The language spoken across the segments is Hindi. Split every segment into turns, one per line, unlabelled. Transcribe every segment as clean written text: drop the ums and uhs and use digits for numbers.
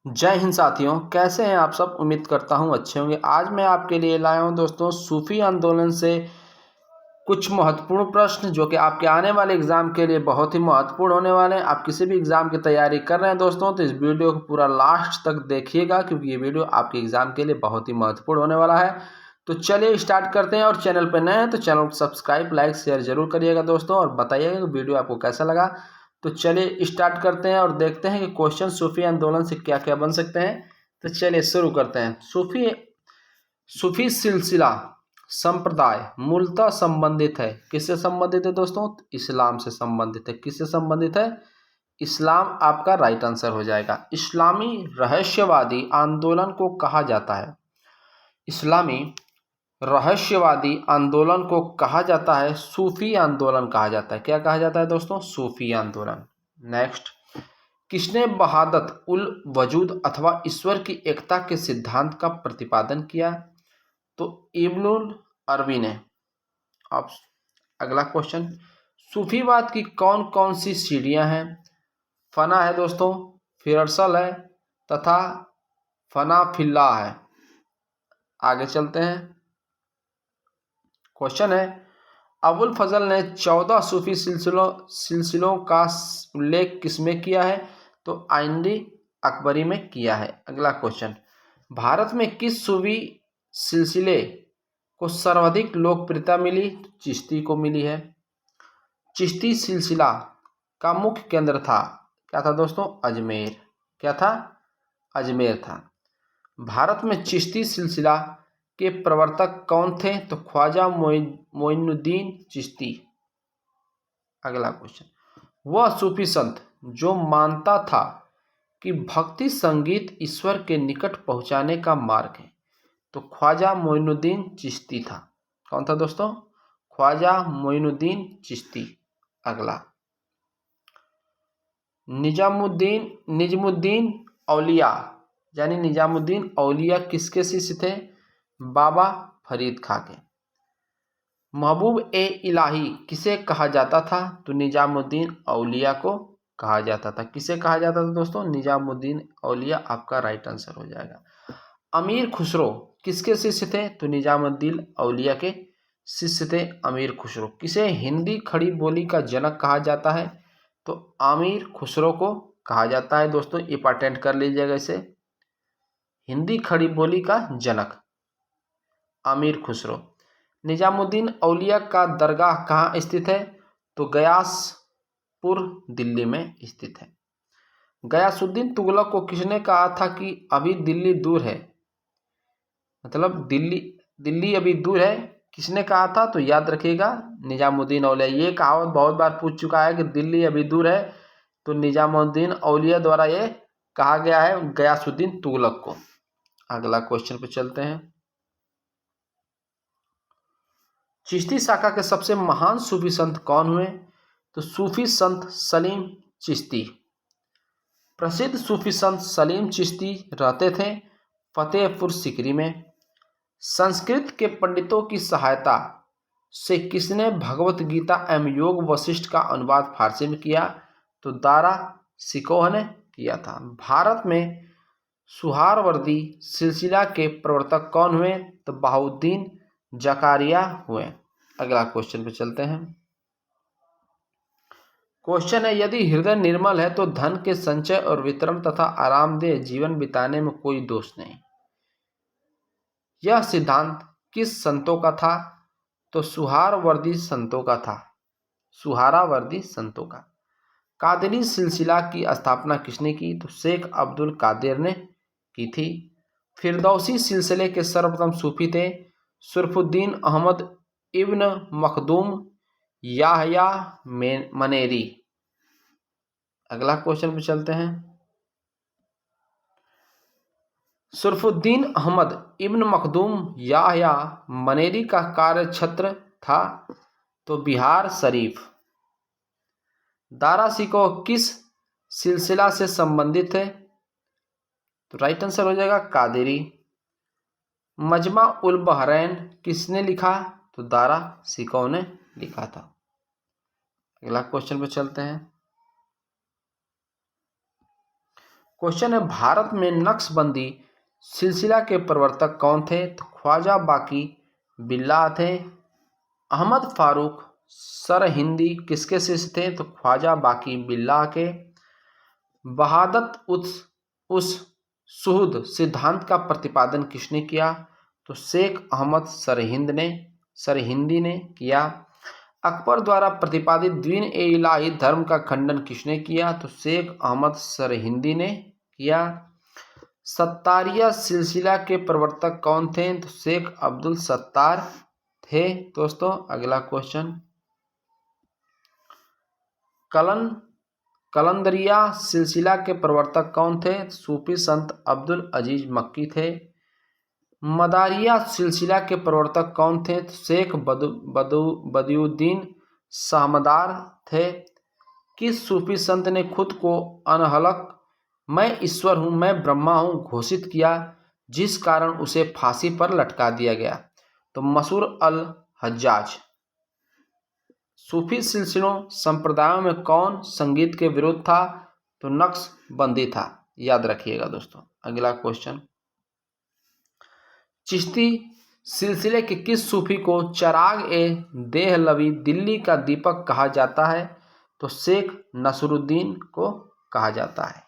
जय हिंद साथियों, कैसे हैं आप सब। उम्मीद करता हूं अच्छे होंगे। आज मैं आपके लिए लाया हूं दोस्तों सूफी आंदोलन से कुछ महत्वपूर्ण प्रश्न जो कि आपके आने वाले एग्जाम के लिए बहुत ही महत्वपूर्ण होने वाले हैं। आप किसी भी एग्जाम की तैयारी कर रहे हैं दोस्तों तो इस वीडियो को पूरा लास्ट तक देखिएगा, क्योंकि ये वीडियो आपके एग्जाम के लिए बहुत ही महत्वपूर्ण होने वाला है। तो चलिए स्टार्ट करते हैं। और चैनल पर नए हैं तो चैनल को सब्सक्राइब, लाइक, शेयर जरूर करिएगा दोस्तों, और बताइएगा कि वीडियो आपको कैसा लगा। तो चलिए स्टार्ट करते हैं और देखते हैं कि क्वेश्चन सूफी आंदोलन से क्या क्या बन सकते हैं। तो चलिए शुरू करते हैं। सूफी सिलसिला संप्रदाय मूलतः संबंधित है, किससे संबंधित है दोस्तों? इस्लाम से संबंधित है। किससे संबंधित है? इस्लाम आपका राइट आंसर हो जाएगा। इस्लामी रहस्यवादी आंदोलन को कहा जाता है। इस्लामी रहस्यवादी आंदोलन को कहा जाता है सूफी आंदोलन कहा जाता है। क्या कहा जाता है दोस्तों? सूफी आंदोलन। नेक्स्ट, किसने वहादत उल वजूद अथवा ईश्वर की एकता के सिद्धांत का प्रतिपादन किया? तो इब्नुल अरबी ने। अब अगला क्वेश्चन, सूफीवाद की कौन कौन सी सीढ़ियां हैं? फना है दोस्तों, फिर अरसल है तथा फना फिल्ला है। आगे चलते हैं। क्वेश्चन है, अबुल फजल ने 14 सूफी सिलसिलों का उल्लेख किसमें किया है? तो आइंदी अकबरी में किया है। अगला क्वेश्चन, भारत में किस सूफी सिलसिले को सर्वाधिक लोकप्रियता मिली? चिश्ती को मिली है। चिश्ती सिलसिला का मुख्य केंद्र था, क्या था दोस्तों? अजमेर। क्या था? अजमेर था। भारत में चिश्ती सिलसिला के प्रवर्तक कौन थे? तो ख्वाजा मोइनुद्दीन चिश्ती। अगला क्वेश्चन, वह सूफी संत जो मानता था कि भक्ति संगीत ईश्वर के निकट पहुंचाने का मार्ग है, तो ख्वाजा मोइनुद्दीन चिश्ती था। कौन था दोस्तों? ख्वाजा मोइनुद्दीन चिश्ती। अगला, निजामुद्दीन औलिया यानी निजामुद्दीन औलिया किसके शिष्य थे? बाबा फरीद खां के। महबूब ए इलाही किसे कहा जाता था? तो निजामुद्दीन औलिया को कहा जाता था। किसे कहा जाता था दोस्तों? निजामुद्दीन औलिया आपका राइट आंसर हो जाएगा। अमीर खुसरो किसके शिष्य थे? तो निजामुद्दीन औलिया के शिष्य थे अमीर खुसरो। किसे हिंदी खड़ी बोली का जनक कहा जाता है? तो अमीर खुसरो को कहा जाता है दोस्तों। ये पाटेंट कर लीजिएगा इसे, हिंदी खड़ी बोली का जनक अमीर खुसरो। निजामुद्दीन औलिया का दरगाह कहाँ स्थित है? तो गयासपुर दिल्ली में स्थित है। गयासुद्दीन तुगलक को किसने कहा था कि अभी दिल्ली दूर है? मतलब दिल्ली अभी दूर है, किसने कहा था? तो याद रखिएगा निजामुद्दीन औलिया। ये कहावत बहुत बार पूछ चुका है कि दिल्ली अभी दूर है, तो निजामुद्दीन औलिया द्वारा ये कहा गया है गयासुद्दीन तुगलक को। अगला क्वेश्चन पे चलते हैं। चिश्ती शाखा के सबसे महान सूफी संत कौन हुए? तो सूफी संत सलीम चिश्ती। प्रसिद्ध सूफी संत सलीम चिश्ती रहते थे फतेहपुर सिकरी में। संस्कृत के पंडितों की सहायता से किसने भगवत गीता एवं योग वशिष्ठ का अनुवाद फारसी में किया? तो दारा सिकोह ने किया था। भारत में सुहारवर्दी सिलसिला के प्रवर्तक कौन हुए? तो बहाउद्दीन जकारिया हुए। अगला क्वेश्चन पे चलते हैं। क्वेश्चन है, यदि हृदय निर्मल है तो धन के संचय और वितरण तथा आरामदेह जीवन बिताने में कोई दोष नहीं। यह सिद्धांत किस संतों का था? तो सुहारवर्दी संतों का था। सुहारावर्दी संतों का। कादरी सिलसिला की स्थापना किसने की? तो शेख अब्दुल कादिर ने की थी। फिरदौसी सिलसिले के सर्वप्रथम सूफी थे सुरफुद्दीन अहमद इब्न मखदूम याहया मनेरी। अगला क्वेश्चन पे चलते हैं। सुरफुद्दीन अहमद इब्न मखदूम याहया मनेरी का कार्य क्षेत्र था तो बिहार शरीफ। दारा सिकोह किस सिलसिला से संबंधित है? तो राइट आंसर हो जाएगा कादेरी। मजमा उल बहरैन किसने लिखा? तो दारा सिकोह ने लिखा था। अगला क्वेश्चन पे चलते हैं। क्वेश्चन है, भारत में नक्शबंदी सिलसिला के प्रवर्तक कौन थे? तो ख्वाजा बाकी बिल्लाह थे। अहमद फारूक सरहिंदी किसके शिष्य थे? तो ख्वाजा बाकी बिल्लाह के। वहादत उस सुहद सिद्धांत का प्रतिपादन किसने किया? तो शेख अहमद सरहिंदी ने किया। अकबर द्वारा प्रतिपादित द्वीन ए इलाही धर्म का खंडन किसने किया? तो शेख अहमद सरहिंदी ने किया। सत्तारिया सिलसिला के प्रवर्तक कौन थे? तो शेख अब्दुल सत्तार थे। दोस्तों अगला क्वेश्चन, कलंदरिया सिलसिला के प्रवर्तक कौन थे? सूफी संत अब्दुल अजीज मक्की थे। मदारिया सिलसिला के प्रवर्तक कौन थे? शेख बदियुद्दीन शाहमदार थे। किस सूफी संत ने खुद को अनहलक मैं ईश्वर हूँ, मैं ब्रह्मा हूँ घोषित किया, जिस कारण उसे फांसी पर लटका दिया गया? तो मसूर अल हज्जाज। सूफी सिलसिलों संप्रदायों में कौन संगीत के विरुद्ध था? तो नक्शबंदी था, याद रखिएगा दोस्तों। अगला क्वेश्चन, चिश्ती सिलसिले के किस सूफी को चिराग ए देहलवी दिल्ली का दीपक कहा जाता है? तो शेख नसरुद्दीन को कहा जाता है।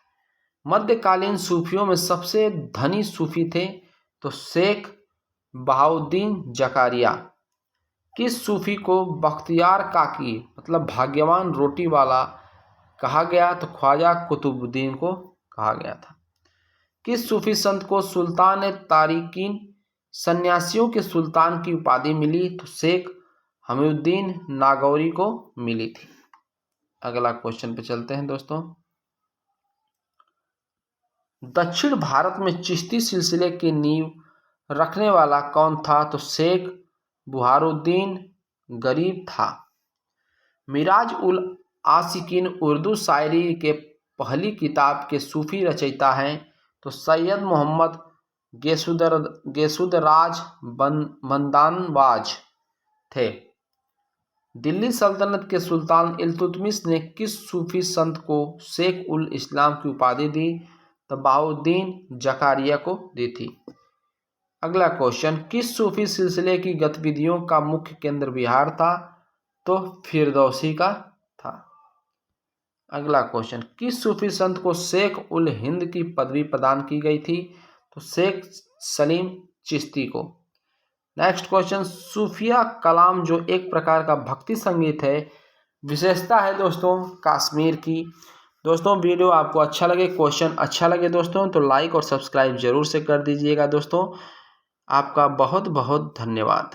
मध्यकालीन सूफियों में सबसे धनी सूफी थे? तो शेख बहाउद्दीन जकारिया। किस सूफी को बख्तियार काकी मतलब भाग्यवान रोटी वाला कहा गया? तो ख्वाजा कुतुबुद्दीन को कहा गया था। किस सूफी संत को सुल्तान तारिकीन सन्यासियों के सुल्तान की उपाधि मिली? तो शेख हमीउद्दीन नागौरी को मिली थी। अगला क्वेश्चन पे चलते हैं दोस्तों, दक्षिण भारत में चिश्ती सिलसिले की नींव रखने वाला कौन था? तो शेख बुहारुद्दीन गरीब था। मिराज उल आशिकीन उर्दू शायरी के पहली किताब के सूफी रचयिता हैं? तो सैयद मोहम्मद गेसुदराज बंदानवाज थे। दिल्ली सल्तनत के सुल्तान इल्तुतमिश ने किस सूफी संत को शेख उल इस्लाम की उपाधि दी? तो बहाउद्दीन जकारिया को दी थी। अगला क्वेश्चन, किस सूफी सिलसिले की गतिविधियों का मुख्य केंद्र बिहार था? तो फिरदौसी का था। अगला क्वेश्चन, किस सूफी संत को शेख उल हिंद की पदवी प्रदान की गई थी? तो शेख सलीम चिश्ती को। नेक्स्ट क्वेश्चन, सूफिया कलाम जो एक प्रकार का भक्ति संगीत है, विशेषता है दोस्तों कश्मीर की। दोस्तों वीडियो आपको अच्छा लगे, क्वेश्चन अच्छा लगे दोस्तों, तो लाइक और सब्सक्राइब जरूर से कर दीजिएगा दोस्तों। आपका बहुत बहुत धन्यवाद।